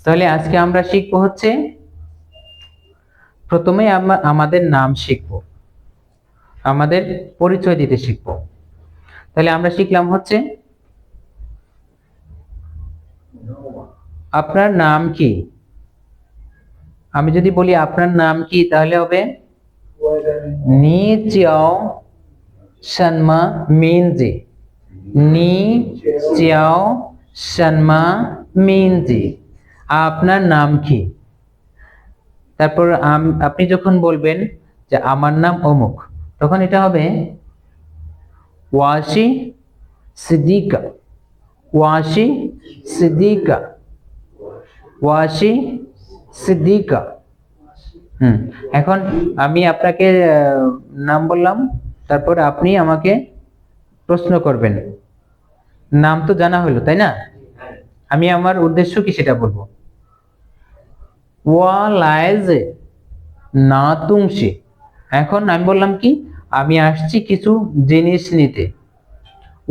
তাহলে আজকে আমরা শিখবো হচ্ছে প্রথমে আমাদের নাম শিখবো, আমাদের পরিচয় দিতে শিখবো। তাহলে আমরা শিখলাম হচ্ছে আপনার নাম কি। আমি যদি বলি আপনার নাম কি তাহলে হবে নি চিয়াও শানমা মিনজি, নি চিয়াও শানমা মিনজি, আপনার নাম কি। তারপর আপনি যখন বলবেন যে আমার নাম অমুক, তখন এটা হবে ওয়াশি সিদ্দিকা, ওয়াশি সিদ্দিকা, ওয়াশি সিদ্দিকা। এখন আমি আপনাকে নাম বললাম, তারপর আপনি আমাকে প্রশ্ন করবেন। নাম তো জানা হলো, তাই না? আমি আমার উদ্দেশ্য কি সেটা বলবো। ওয়া লাইজে না তুংশি, এখন আমি বললাম কি আমি আসছি কিছু জিনিস নিতে।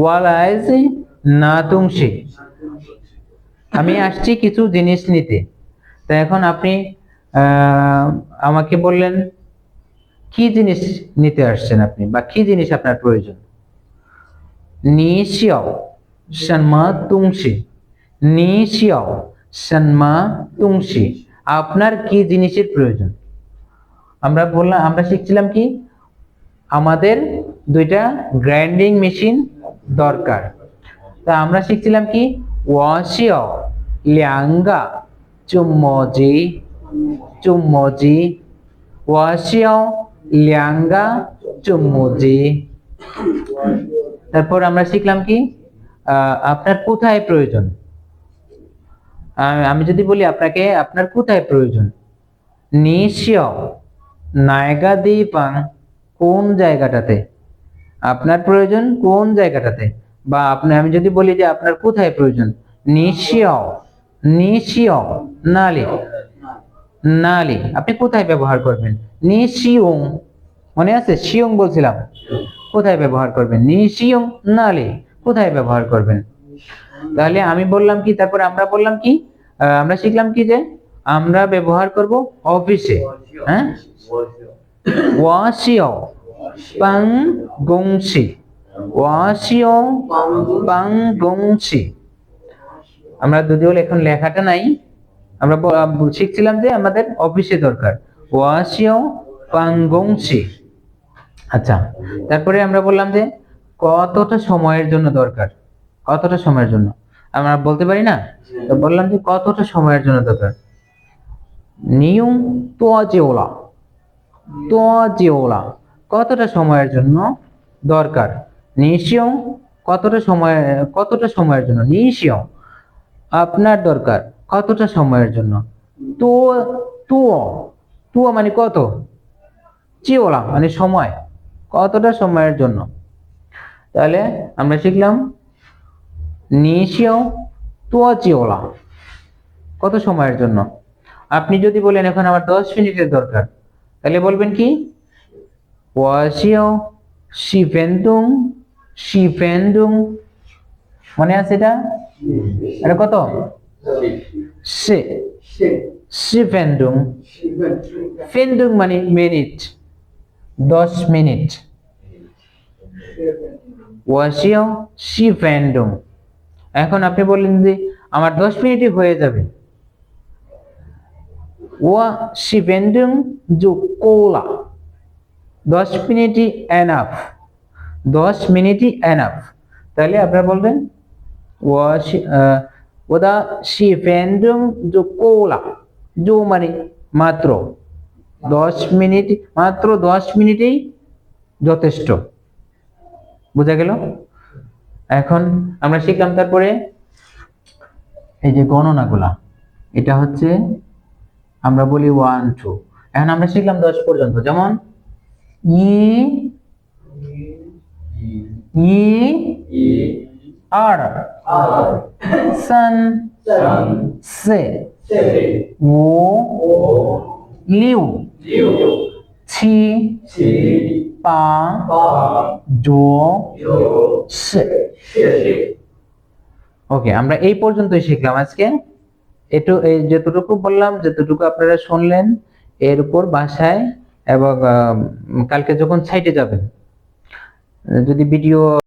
ওয়া লাইজে না তুংশি, আমি আসছি কিছু জিনিস নিতে। তো এখন আপনি আমাকে বললেন কি জিনিস নিতে আসছেন আপনি, বা কি জিনিস আপনার প্রয়োজন। নি শিয়াও শানমা তুংশি, নি শিয়াও শানমা তুংশি, আপনার কি জিনিসের প্রয়োজন। আমরা শিখছিলাম কি আমাদের দুইটা গ্রাইন্ডিং মেশিন দরকার। তা আমরা শিখছিলাম কি ওয়াশিও ল্যাঙ্গা চুম্মজি, চুম্মজি, ওয়াশিও ল্যাঙ্গা চুম্মজি। তারপর আমরা শিখলাম কি আপনার কোথায় প্রয়োজন। আমি যদি বলি আপনাকে আপনার কোথায় প্রয়োজন, নিশিও নায়গা দ্বীপাং, কোন জায়গাটাতে আপনার প্রয়োজন, কোন জায়গাটাতে। বা আমি যদি বলি যে আপনার কোথায় প্রয়োজন, নিশিও, নিশিও নালি, নালি আপনি কোথায় ব্যবহার করবেন, নিশিওং, মনে আছে শিওং বলছিলাম, কোথায় ব্যবহার করবেন, নিশিওং নালি, কোথায় ব্যবহার করবেন। তাহলে আমি বললাম কি, তারপর আমরা বললাম কি আমরা শিখলাম কি যে আমরা ব্যবহার করব অফিসে। হ্যাঁ, ওয়াশিও পাং গংশি, ওয়াশিও পাং গংশি। আমরা যদিও এখন লেখাটা নাই, আমরা শিখছিলাম যে আমাদের অফিসে দরকার ওয়াশিও পাং গংশি। আচ্ছা, তারপরে আমরা বললাম যে কতটা সময়ের জন্য দরকার, কতটা সময়ের জন্য আমরা বলতে পারি না, তো বললাম যে কতটা সময়ের জন্য দরকার। নিয়ম তোয়াজিওলা, তোয়াজিওলা কতটা সময়ের জন্য দরকার। নিশিয়ং কতটা সময়, কতটা সময়ের জন্য, নিশিয়ং আপনার দরকার কতটা সময়ের জন্য। তো তুও, তুও মানে কত, চিওলা মানে সময়, কতটা সময়ের জন্য। তাহলে আমরা শিখলাম নিশিয়ং তুও চিওলা কত সময়ের জন্য। আপনি যদি বলেন এখন আমার 10 মিনিটের দরকার, তাহলে বলবেন কি ওয়াশিও শিফেন্ডুং, শিফেন্ডুং, মনে আছে এটা, এটা কত সে, শিফেন্ডুং, ফেন্ডুং মানে মিনিট, 10 মিনিট, ওয়াশিও শিফেন্ডুং। এখন আপনি বললেন যে আমার 10 মিনিটই হয়ে যাবে, ওয়া শিফেন্ডুং জু কোলা, 10 মিনিটই এনাফ, 10 মিনিটই এনাফ। তাহলে আপনারা বলবেন ওদা শিফেন্ডুং জু কোলা, জু মানে মাত্র 10 মিনিট, মাত্র 10 মিনিটেই যথেষ্ট। বোঝা গেল? এখন আমরা শিখলাম তারপরে এই যে গণনাগুলা, এটা হচ্ছে আমরা বলি 1 2। এখন আমরা শিখলাম 10 পর্যন্ত, যেমন ই ই আর সান সে ও লিউ ছি পা জো সে। ওকে, আমরা এই পর্যন্তই শিখলাম আজকে। এই যতটুকু বললাম, যতটুকু আপনারা শুনলেন, এর উপর বাসায় এবং কালকে যখন সাইটে যাবেন, যদি ভিডিও